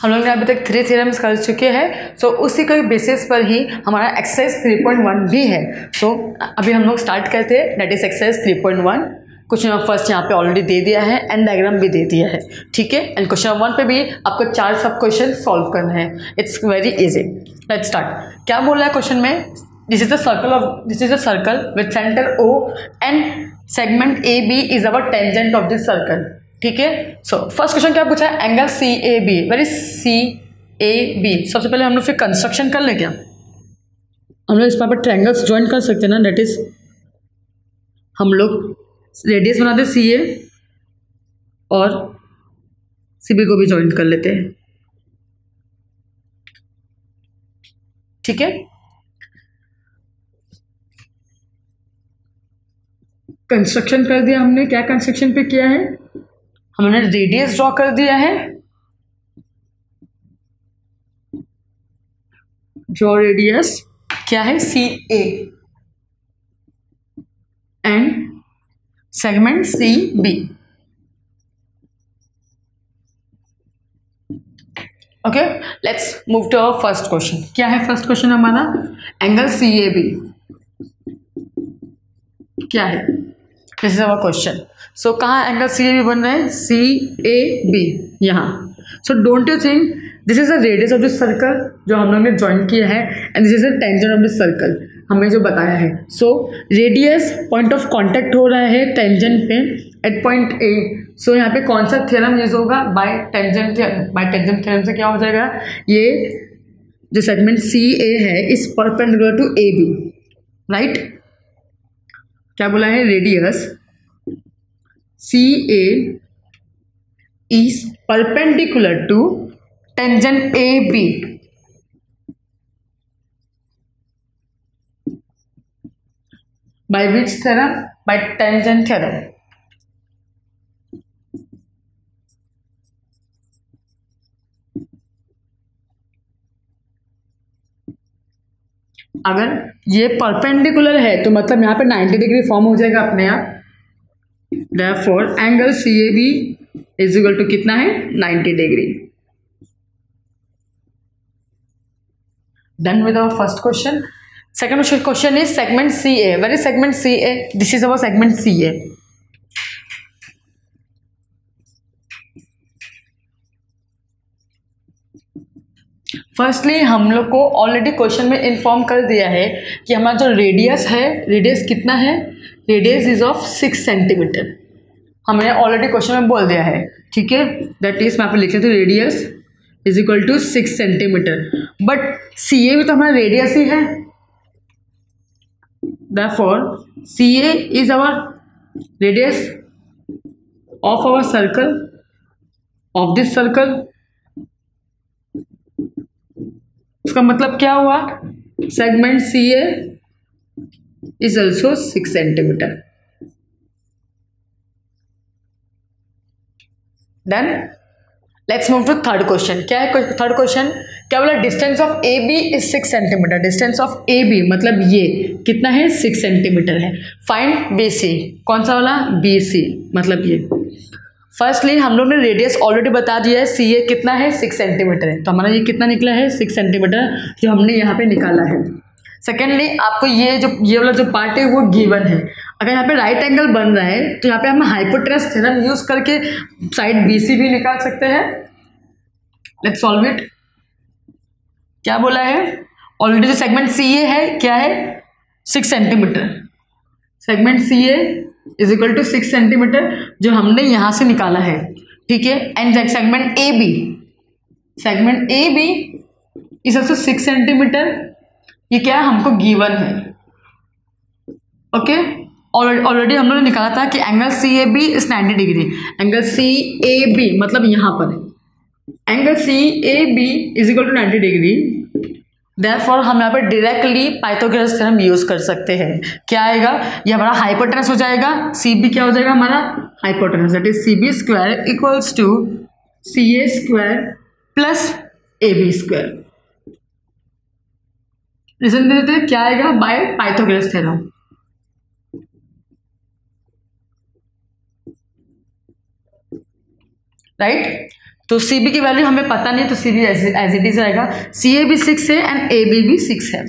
हम लोग ने अभी तक 3 थ्योरम्स कर चुके हैं। सो उसी के बेसिस पर ही हमारा एक्सरसाइज 3.1 भी है। सो अभी हम लोग स्टार्ट करते हैं, that is exercise 3.1। Question number first यहाँ पे ऑलरेडी दे दिया है एंड डायग्राम भी दे दिया है, ठीक है। एंड क्वेश्चन नंबर 1 पे भी आपको 4 सब क्वेश्चन सॉल्व करना है। It's very easy. Let's start. क्या बोल रहा है क्वेश्चन में? This is a circle with centre O and segment AB is our tangent of this circle, ठीक है। सो फर्स्ट क्वेश्चन क्या पूछा है? Angle CAB, very CAB। सबसे पहले हम लोग फिर कंस्ट्रक्शन कर ले क्या? हम लोग इस पर ट्रायंगल्स ज्वाइन कर सकते हैं ना, दैट इज हम लोग रेडियस बनाते CA और CB को भी ज्वाइन कर लेते हैं, ठीक है। कंस्ट्रक्शन कर दिया हमने। क्या कंस्ट्रक्शन पे किया है? हमने रेडियस ड्रॉ कर दिया है, ड्रॉ रेडियस क्या है? CA and segment CB। Okay, let's move to our first question. क्या है फर्स्ट क्वेश्चन हमारा? एंगल CAB क्या है? This is our question. So कहाँ एंगल CAB बन रहा है? CAB यहाँ। So don't you think this is the radius of this circle जो हम लोग ने ज्वाइन किया है and this is the tangent of this circle, हमें जो बताया है। So radius point of contact हो रहा है टेंजेंट पे एट पॉइंट A। सो यहाँ पे कौन सा थ्योरम यूज होगा? बाय टेंजेंट थ्योरम से क्या हो जाएगा? ये जो सेगमेंट CA है is perpendicular to AB, right. क्या बोला है? Radius CA is perpendicular to tangent AB by which theorem? By tangent theorem। अगर ये परपेंडिकुलर है तो मतलब यहाँ पे 90 डिग्री फॉर्म हो जाएगा अपने आप। Therefore angle CAB is equal to कितना है? 90 डिग्री। Done with our first question. Second question is segment CA. Where is segment CA? This is our segment CA. Firstly हम लोग को ऑलरेडी क्वेश्चन में इन्फॉर्म कर दिया है कि हमारा जो रेडियस है, रेडियस कितना है? Radius is of 6 centimetre. हमने ऑलरेडी क्वेश्चन में बोल दिया है, ठीक है। दैट इज मैं आप लिख लेते radius is equal to 6 centimetre. But CA भी तो हमारा रेडियस ही है। Therefore CA is our radius of our circle, of this circle। उसका मतलब क्या हुआ? Segment CA is also 6 centimetre. Then let's move to third question। क्या है थर्ड क्वेश्चन? क्या बोला? Distance of AB is 6 centimetre. Distance of AB मतलब ये कितना है? 6 सेंटीमीटर है। Find BC। कौन सा वाला? BC मतलब ये। फर्स्टली हम लोग ने रेडियस ऑलरेडी बता दिया है, CA कितना है? 6 सेंटीमीटर है। तो हमारा ये कितना निकला है? 6 सेंटीमीटर जो हमने यहाँ पे निकाला है। सेकेंडली आपको ये वाला जो पार्ट है वो गिवन है। अगर यहाँ पे राइट एंगल बन रहा है तो यहाँ पे हम हाइपोटेनस थ्योरम यूज करके साइड BC भी निकाल सकते हैं। Let's solve it. क्या बोला है? ऑलरेडी जो सेगमेंट CA है क्या है? 6 centimetre. Segment CA is equal to 6 centimetre जो हमने यहाँ से निकाला है, ठीक है। And segment AB is also 6 centimetre. ये क्या है? हमको गिवन है, ओके। ऑलरेडी हम लोगों ने निकाला था कि angle CAB is 90 degree. Angle CAB मतलब यहाँ पर angle CAB is equal to 90 degree. Therefore हम यहाँ पर डायरेक्टली पाइथागोरस थ्योरम यूज कर सकते हैं। क्या आएगा? ये हमारा हाइपोटेनस हो जाएगा। CB क्या हो जाएगा? हमारा hypotenuse, that is CB square equals to CA square plus AB square. Reason दे देते हैं क्या आएगा? By Pythagoras theorem. राइट। तो सी बी की वैल्यू हमें पता नहीं, तो C B as it is रहेगा। सी ए भी 6 है एंड ए बी भी 6 है,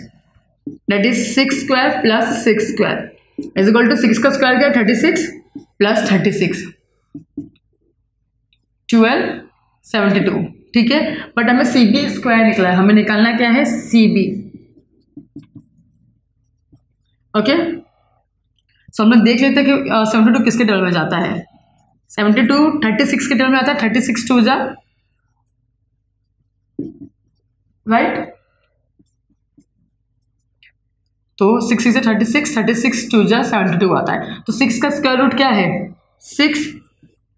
that is 6 square plus 6 square is equal to 6 का स्क्वायर क्या 36 प्लस 36 12 72, ठीक है। बट हमें सी बी स्क्वायर निकला है, हमें निकालना क्या है सी बी, ओके। सो हम लोग देख लेते हैं कि 72 किसके टेबल में जाता है। 72 36 के टेबल में आता है, 36 2 जा राइट, तो 6 से 36 36 2 जा 72 आता है। तो 6 का स्क्वायर रूट क्या है 6,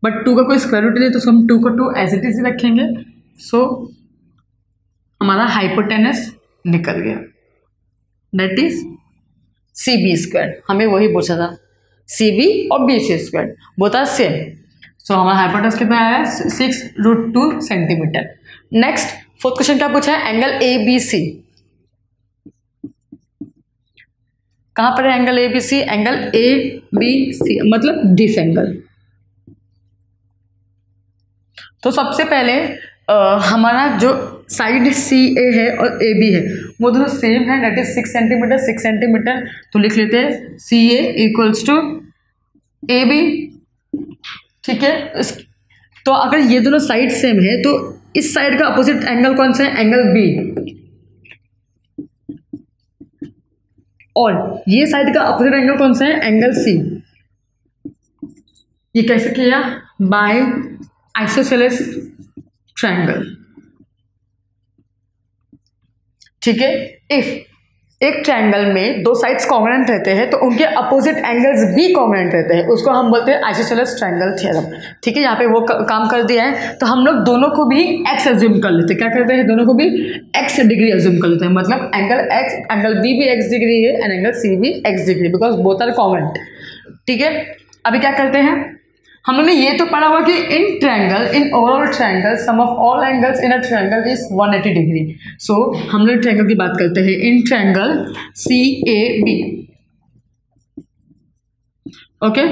बट 2 का कोई स्क्वायर रूट नहीं, तो हम 2 को 2 एज इट इज रखेंगे। सो हमारा हाइपोटेनस निकल गया, that is C B square. हमें वही पूछा था, सी बी और B C square both are same. So हमारा हाइपोटेनस कितना आया 6√2 सेंटीमीटर। नेक्स्ट फोर्थ क्वेश्चन क्या पूछा है, एंगल ए बी सी। कहां पर है angle A B C, angle A B C मतलब दिस एंगल। तो सबसे पहले हमारा जो साइड सी ए है और ए बी है वो दोनों सेम है, दैट इज 6 सेंटीमीटर 6 सेंटीमीटर। तो लिख लेते हैं सी ए इक्वल्स टू ए बी, ठीक है। तो अगर ये दोनों साइड सेम है तो इस साइड का अपोजिट एंगल कौन सा है, एंगल बी, और ये साइड का अपोजिट एंगल कौन सा है, एंगल सी। ये कैसे किया, बाय आइसोसेलेस ट्रायंगल, ठीक है। इफ एक ट्रायंगल में दो साइड्स कॉन्ग्रुएंट रहते हैं तो उनके अपोजिट एंगल्स भी कॉन्ग्रुएंट रहते हैं, उसको हम बोलते हैं आइसोसेलेस ट्रायंगल थ्योरम, ठीक है। यहाँ पे वो काम कर दिया है। तो हम लोग दोनों को भी एक्स एज्यूम कर लेते हैं, क्या करते हैं, दोनों को भी एक्स डिग्री एज्यूम कर लेते हैं, मतलब एंगल एक्स, एंगल बी भी एक्स डिग्री है एंड एंगल सी भी X degree, because both are congruent, ठीक है। अभी क्या करते हैं, हम लोगों ने ये तो पढ़ा हुआ कि in triangle, in overall triangle sum of all angles in a triangle is 180 degree. So हम लोग ट्रायंगल की बात करते हैं, in triangle C A B, okay.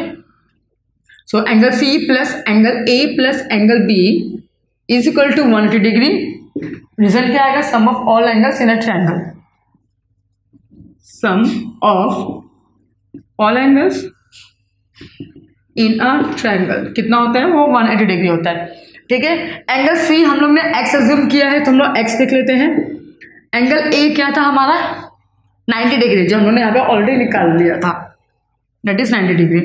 So angle C plus angle A plus angle B is equal to 180 degree. Result क्या आएगा, sum of all angles in a triangle, sum of all angles in a triangle कितना होता है, वो 180 degree होता है, ठीक है। एंगल सी हम लोग ने एक्स एज्यूम किया है तो हम लोग एक्स देख लेते हैं। एंगल ए क्या था हमारा 90 डिग्री, जो हम लोग ने यहाँ पे ऑलरेडी निकाल लिया था, that is 90 degree,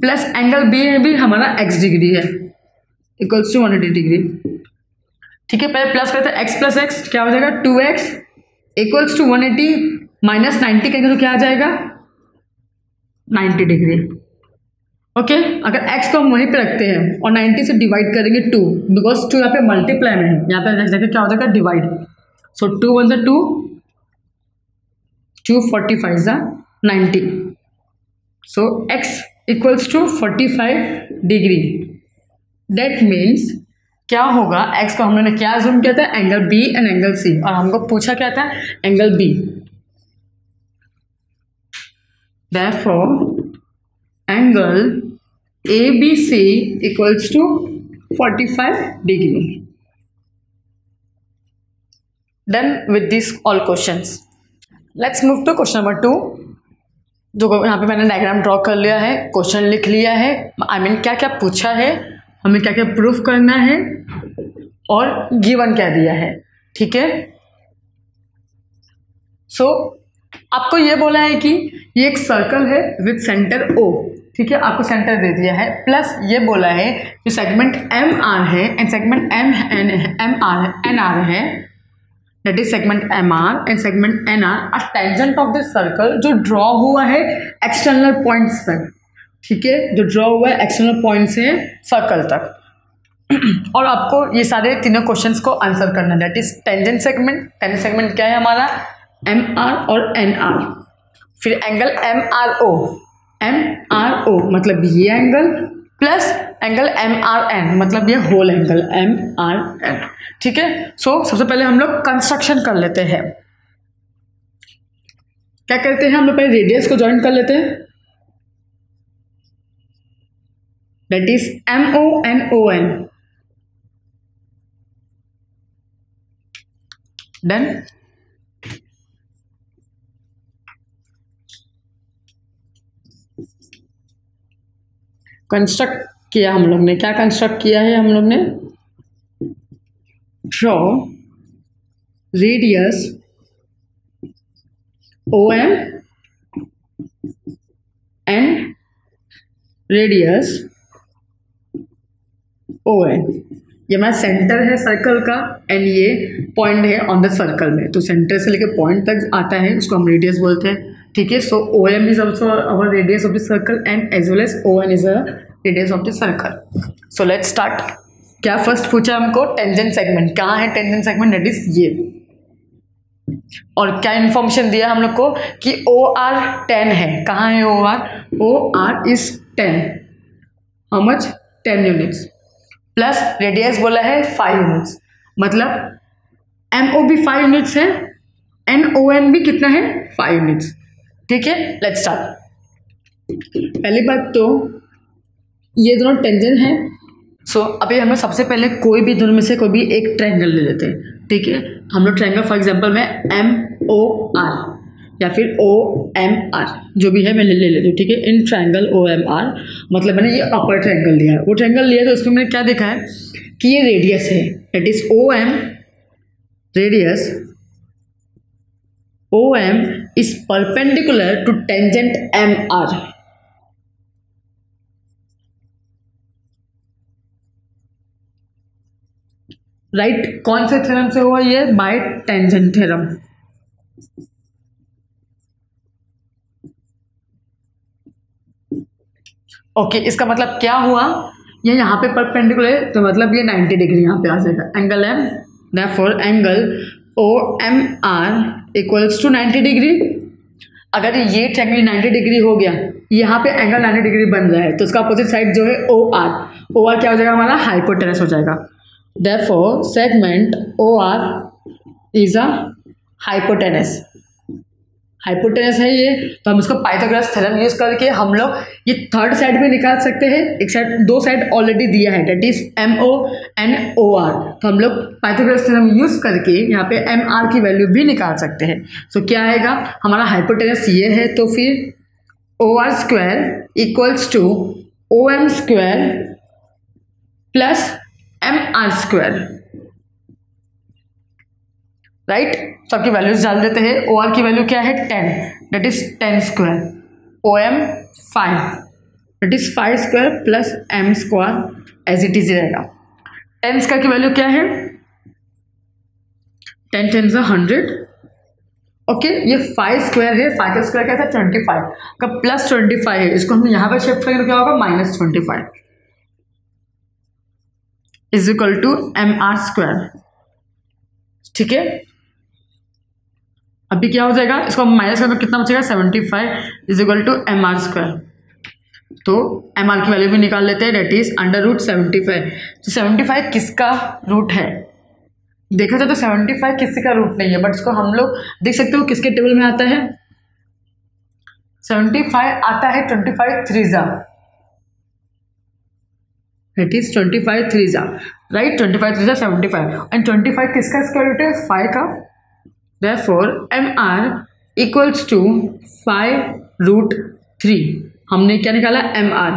plus angle B में भी हमारा एक्स डिग्री है इक्वल्स टू 180 डिग्री, ठीक है। पहले प्लस करते हैं एक्स प्लस एक्स, क्या हो जाएगा 2x इक्वल्स टू 180 माइनस 90 करेंगे तो क्या आ जाएगा 90 डिग्री, ओके। अगर x को हम वहीं पे रखते हैं और 90 से डिवाइड करेंगे 2, बिकॉज 2 यहाँ पे मल्टीप्लाई में है, यहाँ पे जाके क्या हो जाएगा divide. So 2 1 2 2 45 90, so x equals to 45 degree. That means क्या होगा, x को हमने क्या अज्यूम किया था, angle b and angle c, और हमको पूछा क्या था, angle b। Therefore angle ABC equals to 45 degree. Done with these all questions. Let's move to question number 2. जो यहाँ पे मैंने डायग्राम ड्रॉ कर लिया है, क्वेश्चन लिख लिया है, आई मीन क्या क्या पूछा है, हमें क्या क्या प्रूफ करना है और गिवन क्या दिया है, ठीक है। सो आपको ये बोला है कि ये एक सर्कल है विद सेंटर O, ठीक है, आपको सेंटर दे दिया है, प्लस ये बोला है कि सेगमेंट MR है एंड सेगमेंट NR है, that is segment MR and segment NR are tangent of this circle, जो ड्रॉ हुआ है एक्सटर्नल पॉइंट्स तक, ठीक है, जो ड्रॉ हुआ है एक्सटर्नल पॉइंट से सर्कल तक। और आपको ये सारे तीनों क्वेश्चंस को आंसर करना है, दैट इज टेंजेंट सेगमेंट क्या है हमारा MR और NR, फिर एंगल MRO मतलब ये एंगल प्लस एंगल MRN मतलब ये होल एंगल MRN, ठीक है। सो सबसे पहले हम लोग कंस्ट्रक्शन कर लेते हैं। क्या करते हैं, हम लोग पहले रेडियस को ज्वाइन कर लेते हैं, that is MONON, done. Construct किया हम लोग ने, क्या कंस्ट्रक्ट किया है हम लोग ने, draw radius OM and radius ON। ये हमारा सेंटर है सर्कल का एंड ये पॉइंट है ऑन द सर्कल में, तो सेंटर से लेकर पॉइंट तक आता है, उसको हम रेडियस बोलते हैं। ठीक है, so OM is also our radius of the circle and as well as ON is a radius of the circle. So let's start. क्या फर्स्ट पूछा हमको, टेंजेंट सेगमेंट। कहाँ है टेंजेंट सेगमेंट, दैट इज ये। और क्या इन्फॉर्मेशन दिया हम लोग को कि OR 10 है। कहाँ है OR is 10, how much, 10 units, plus radius बोला है 5 यूनिट्स, मतलब MO भी 5 यूनिट्स है एंड ON भी कितना है, 5 यूनिट्स। ठीक है, लेट्स स्टार्ट। पहली बात तो ये दोनों टेंजेंट है। सो अभी हमें सबसे पहले कोई भी दोनों में से कोई भी एक ट्रायंगल ले लेते हैं। ठीक है, हम लोग ट्रायंगल फॉर एग्जांपल में MOR या फिर OMR जो भी है मैं ले लेती हूँ। ठीक है, इन ट्रायंगल OMR मतलब मैंने ये अपर ट्रायंगल लिया है। वो ट्रायंगल लिया तो उसमें मैंने क्या देखा है कि ये रेडियस है, that is OM, radius OM is perpendicular to tangent MR। Right, कौन से थ्योरम से हुआ ये, बाय टेंजेंट थ्योरम। ओके, इसका मतलब क्या हुआ, ये यहाँ पे परपेंडिकुलर है तो मतलब ये 90 डिग्री यहाँ पे आ जाएगा, angle M, therefore angle OMR equals to 90 degree. अगर ये ट्रायंगल 90 डिग्री हो गया, यहाँ पे एंगल 90 डिग्री बन रहा है, तो उसका अपोजिट साइड जो है OR क्या हो जाएगा हमारा, हाइपोटेनस हो जाएगा। Therefore segment OR is a hypotenuse. Hypotenuse है ये, तो हम इसको पाइथागोरस थ्योरम यूज करके हम लोग ये थर्ड साइड भी निकाल सकते हैं। एक साइड, दो साइड ऑलरेडी दिया है, that is MO and OR, तो हम लोग पाइथागोरस थ्योरम यूज करके यहाँ पे MR की वैल्यू भी निकाल सकते हैं। सो क्या आएगा हमारा, हाइपोटेनस ये है तो फिर OR square equals to OM square plus MR square. Right, सबकी वैल्यूज डाल देते हैं। OR की वैल्यू क्या है, 10, that is 10 square, OM 5, that is 5 square plus M square as it is रहेगा। 10 स्क्वायर की वैल्यू क्या है, 10 10 100। ओके, ये 5 स्क्वायर है, 5 का स्क्वायर क्या था 25 का, प्लस 25 है, इसको हम यहाँ पर शिफ्ट करेंगे तो क्या होगा, -25 is equal to MR square. ठीक है, अभी क्या हो जाएगा, इसको माइनस करके कितना बचेगा, 75 is equal to MR square. तो MR की वैल्यू भी निकाल लेते हैं, डेट इज √75। तो 75 किसका रूट है, देखा जाए तो 75 किसी का रूट नहीं है, बट इसको हम लोग देख सकते हो किसके टेबल में आता है, 75 आता है 25 3 दैट इज 25 3 राइट, 25 3 75 एंड 25 किसका स्क्वायर रूट है, 5 का। Therefore MR equals to 5√3। हमने क्या निकाला, MR।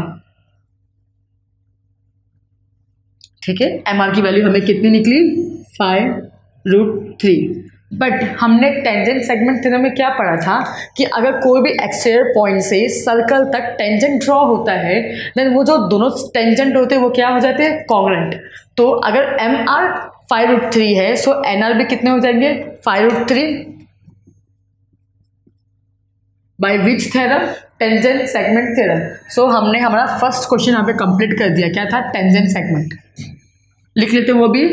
ठीक है, MR की वैल्यू हमें कितनी निकली, 5√3। बट हमने टेंजेंट सेगमेंट थ्योरम में क्या पढ़ा था कि अगर कोई भी एक्सटीरियर पॉइंट से सर्कल तक टेंजेंट ड्रॉ होता है, देन वो जो दोनों टेंजेंट होते हैं वो क्या हो जाते हैं, कॉन्ग्रुएंट। तो अगर MR 5√3 है, सो NR भी कितने हो जाएंगे, 5√3। By which theorem, tangent segment theorem. So हमने हमारा फर्स्ट क्वेश्चन यहाँ पे कंप्लीट कर दिया, क्या था, टेंजेंट सेगमेंट। लिख लेते हैं वो भी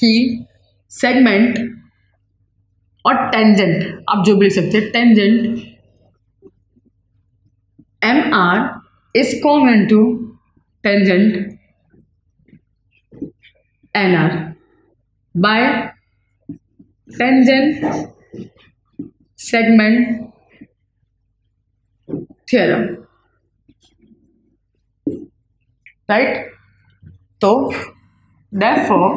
कि सेगमेंट और टेंजेंट, आप जो भी लिख सकते हैं, tangent MR is common to tangent NR by tangent segment theorem, right? तो therefore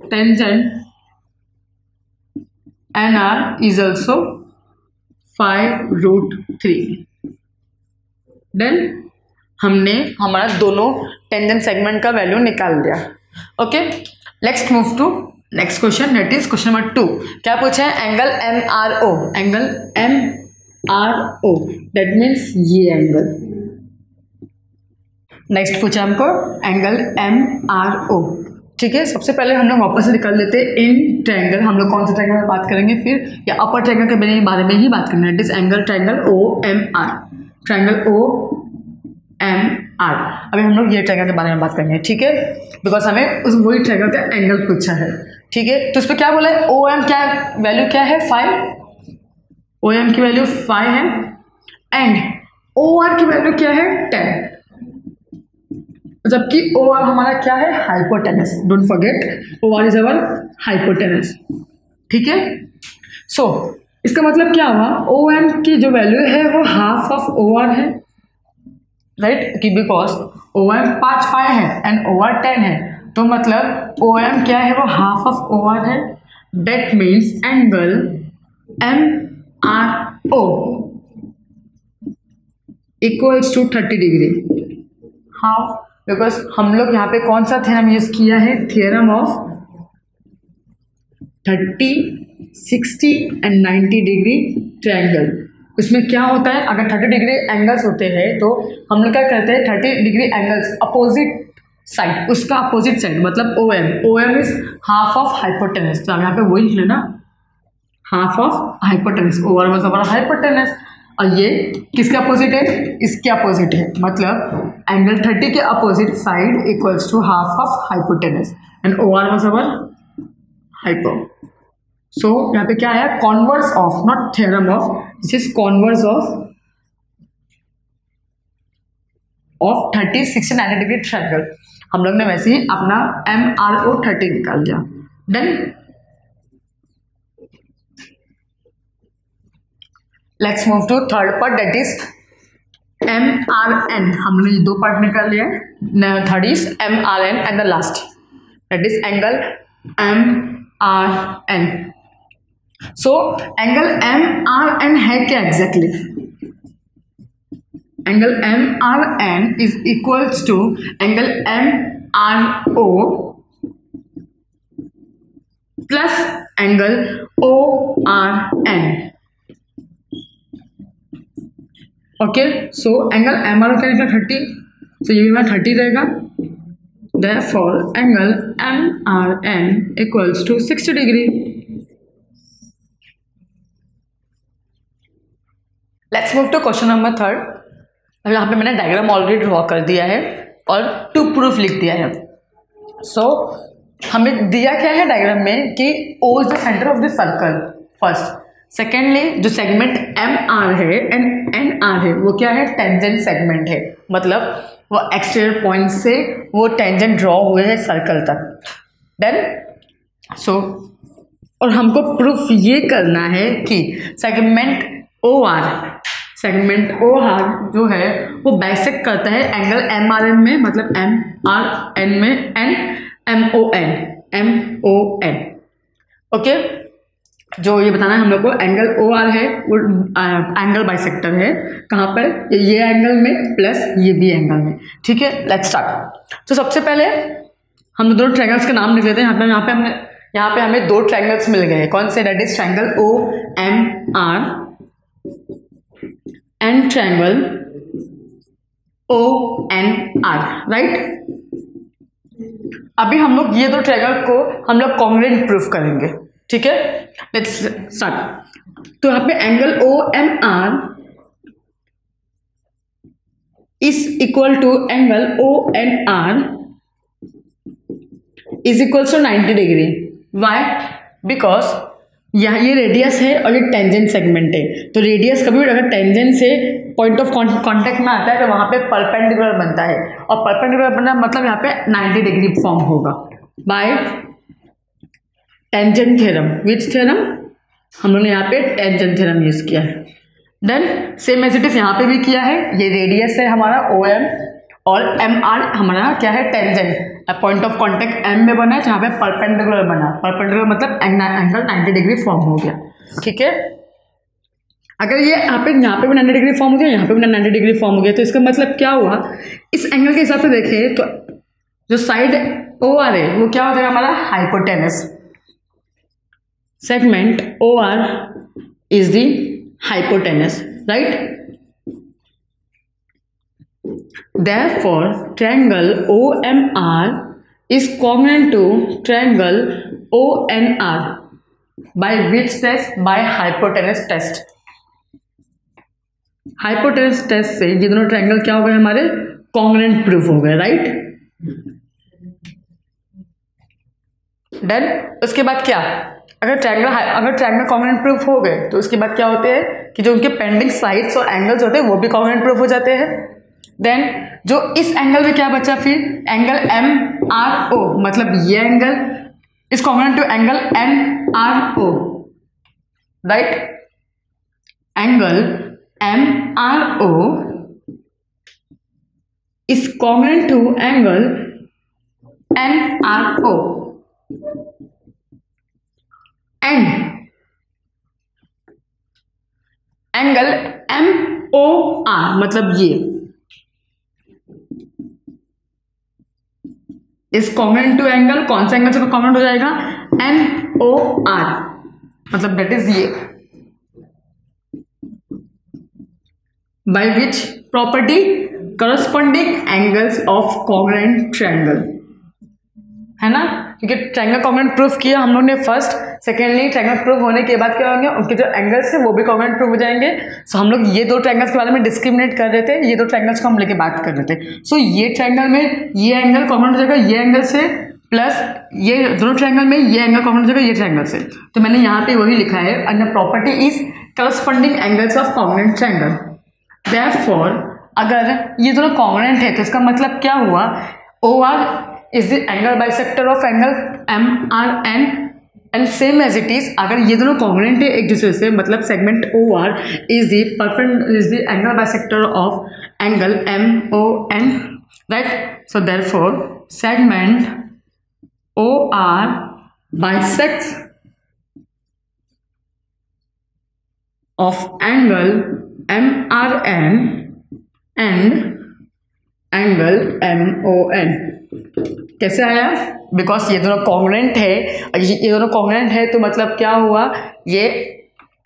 tangent NR is also 5√3। Then हमने हमारा दोनों टेंजेंट सेगमेंट का वैल्यू निकाल दिया। Okay, let's move to next question, that is question number 2। क्या पूछा है? Angle MRO, angle MRO that means ये एंगल। नेक्स्ट पूछा हमको एंगल MRO। ठीक है, सबसे पहले हम लोग वापस से निकाल लेते हैं इन ट्रायंगल। हम लोग कौन सा ट्रायंगल में बात करेंगे फिर, या अपर ट्रायंगल के बारे में ही बात करना है। That is angle triangle OMR, triangle OMR। अभी हम लोग ये ट्रायंगल के बारे में बात करेंगे, ठीक है, बिकॉज हमें उस वही ट्रायंगल का एंगल पूछा है। ठीक है, तो उस पर क्या बोला है? OM क्या वैल्यू क्या है? 5। OM की वैल्यू 5 है एंड OR की वैल्यू क्या है? 10। जबकि OR हमारा क्या है? Hypotenuse. Don't forget OR is our hypotenuse. ठीक है, सो इसका मतलब क्या हुआ? OM की जो वैल्यू है वो हाफ ऑफ OR है, राइट, कि बिकॉज OM 5 है एंड OR 10 है, तो मतलब OM क्या है? वो हाफ ऑफ OR है। That means angle MRO equals to 30 degree. How? Because हम लोग यहाँ पे कौन सा थ्योरम यूज किया है? Theorem of 30, 60 and 90 degree triangle. उसमें क्या होता है? अगर 30 डिग्री एंगल्स होते हैं तो हम लोग क्या करते हैं? 30 डिग्री एंगल्स अपोजिट साइड, उसका अपोजिट साइड मतलब OM is half of hypotenuse. तो हम यहाँ पे वही लिख लेना, half of hypotenuse. OR was हमारा हाइपोटेनस और ये किसके अपोजिट है? इसके अपोजिट है, मतलब एंगल 30 के opposite side equals to half of hypotenuse and OR was our hypo. सो यहाँ पे क्या है? Converse of, not theorem of, this is converse of 30, 60, 90 degree triangle. हम लोग ने वैसे ही अपना MRO 30 निकाल दिया। Then let's move to third part, that is MRN। हमने ये दो पार्ट निकाल लिया है। Third is MRN and the last that is angle MRN। So angle MRN है क्या exactly? Angle MRN is equals to angle MRO plus angle ORN। Okay, so angle MRO क्या निकला? 30, सो ये भी हमारा 30 रहेगा। Therefore angle MRN equals to 60 degree. Let's move to question number 3। अब यहाँ पे मैंने डायग्राम ऑलरेडी ड्रॉ कर दिया है और टू प्रूफ लिख दिया है। सो हमें दिया क्या है डायग्राम में कि O is the centre of the circle first. Secondly जो सेगमेंट MR है एंड NR है वो क्या है? टेंजेंट सेगमेंट है, मतलब वो एक्सटीरियर पॉइंट से वो टेंजेंट ड्रॉ हुए हैं सर्कल तक। देन सो और हमको प्रूफ ये करना है कि सेगमेंट OR जो है वो बाइसेक्ट करता है एंगल MRN में, मतलब MRN में एंड MON। ओके, जो ये बताना है हम लोग को एंगल OR है वो एंगल बाइसेक्टर है। कहाँ पर? ये एंगल में प्लस ये भी एंगल में। ठीक है, लेट्स स्टार्ट। तो सबसे पहले हम दोनों ट्रायंगल्स के नाम लिख लेते हैं। यहाँ पे हमें दो ट्रायंगल्स मिल गए। कौन से? That is triangle OMR and triangle ONR, right. अभी हम लोग ये दो ट्रायंगल को हम लोग कॉन्ग्रुएंट प्रूफ करेंगे। ठीक है, लेट्स स्टार्ट। तो यहाँ पे angle OMR is equal to angle ONR is equal to 90 degree. Why? Because यहाँ ये रेडियस है और ये टेंजेंट सेगमेंट है, तो रेडियस कभी भी अगर टेंजेंट से पॉइंट ऑफ कांटेक्ट में आता है तो वहाँ पे परपेंडिकुलर बनता है, और परपेंडिकुलर बनना मतलब यहाँ पे 90 डिग्री फॉर्म होगा by tangent theorem. Which theorem? हम लोगों ने यहाँ पे टेंजेंट थ्योरम यूज किया है। Then same as it is यहाँ पे भी किया है। ये रेडियस है हमारा OM और एम आर हमारा क्या है, tangent, point of contact M में बना है जहाँ पे परपेंडिकुलर बना, परपेंडिकुलर मतलब एंगल 90 डिग्री फॉर्म हो गया, ठीक है। अगर ये यहाँ पे भी 90 डिग्री फॉर्म हो गया, यहाँ पे भी 90 डिग्री फॉर्म हो गया, तो इसका मतलब क्या हुआ, इस एंगल के हिसाब से देखें तो जो साइड ओ आर है वो क्या हो जाएगा हमारा hypotenuse, segment O R is the hypotenuse, right. Therefore, triangle OMR is congruent to triangle ONR by which test? By hypotenuse test. Hypotenuse test से ये दोनों ट्रायंगल क्या हो गए हमारे, कॉन्ग्रुएंट प्रूफ हो गए, राइट। डन। उसके बाद क्या, अगर ट्रायंगल कॉन्ग्रुएंट प्रूफ हो गए तो उसके बाद क्या होते हैं कि जो उनके पेंडिंग साइड्स और एंगल्स होते हैं वो भी कॉन्ग्रुएंट प्रूफ हो जाते हैं। देन जो इस एंगल में क्या बचा, फिर एंगल एम आर ओ, मतलब ये angle is congruent to angle N R O, right. Angle M R O is congruent to angle N R O and angle M O R, मतलब ये इस कॉन्ग्रुएंट टू एंगल, कौन सा angle से congruent हो जाएगा, एन ओ आर, मतलब that is ये, by which property, corresponding angles of congruent triangle, है ना। क्योंकि ट्रायंगल कॉन्ग्रुएंट प्रूफ किया हम लोग ने फर्स्ट, सेकेंडली ट्रायंगल प्रूफ होने के बाद क्या होंगे, उनके जो एंगल्स है वो भी कॉन्ग्रुएंट प्रूफ हो जाएंगे। सो हम लोग ये दो ट्रायंगल्स के बारे में डिस्क्रिमिनेट कर रहे थे, ये दो ट्रायंगल्स को हम लेके बात कर रहे थे। सो ये ट्रायंगल में ये एंगल कॉन्ग्रुएंट हो जाएगा ये एंगल से, प्लस ये दोनों ट्रायंगल में ये एंगल कॉन्ग्रुएंट हो जाएगा ये ट्रायंगल से। तो मैंने यहाँ पे वही लिखा है, and the property is corresponding angles of congruent triangle. Therefore अगर ये दोनों कॉन्ग्रुएंट है तो इसका मतलब क्या हुआ, O R is the angle bisector of angle M R N, and same as it is अगर ये दोनों कॉन्ग्रुएंट है एक दूसरे से, मतलब segment O R is the angle bisector of angle M O N, right. So therefore segment O R bisects of angle M R N and angle M O N. कैसे आया, बिकॉज ये दोनों congruent है, ये दोनों congruent है तो मतलब क्या हुआ, ये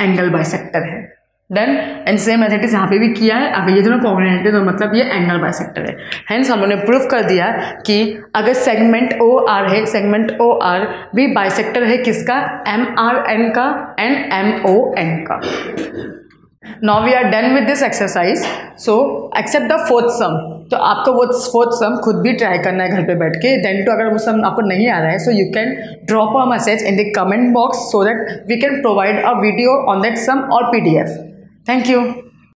एंगल बाइसेक्टर है। Done. And same as it is यहाँ पे भी किया है, अगर ये दोनों कॉन्ग्रुएंट है तो मतलब ये एंगल बाइसेक्टर है। हेंस हम लोगों ने प्रूफ कर दिया कि अगर सेगमेंट ओ आर है, सेगमेंट ओ आर भी बाइसेक्टर है किसका, एम आर एन का एंड एम ओ एन का। Now we are done with this exercise. So accept the fourth sum. तो आपको वो फोर्थ सम खुद भी ट्राई करना है घर पे बैठ के। देन तो अगर वो सम आपको नहीं आ रहा है, so you can drop a message in the comment box so that we can provide a video on that sum और PDF. Thank you.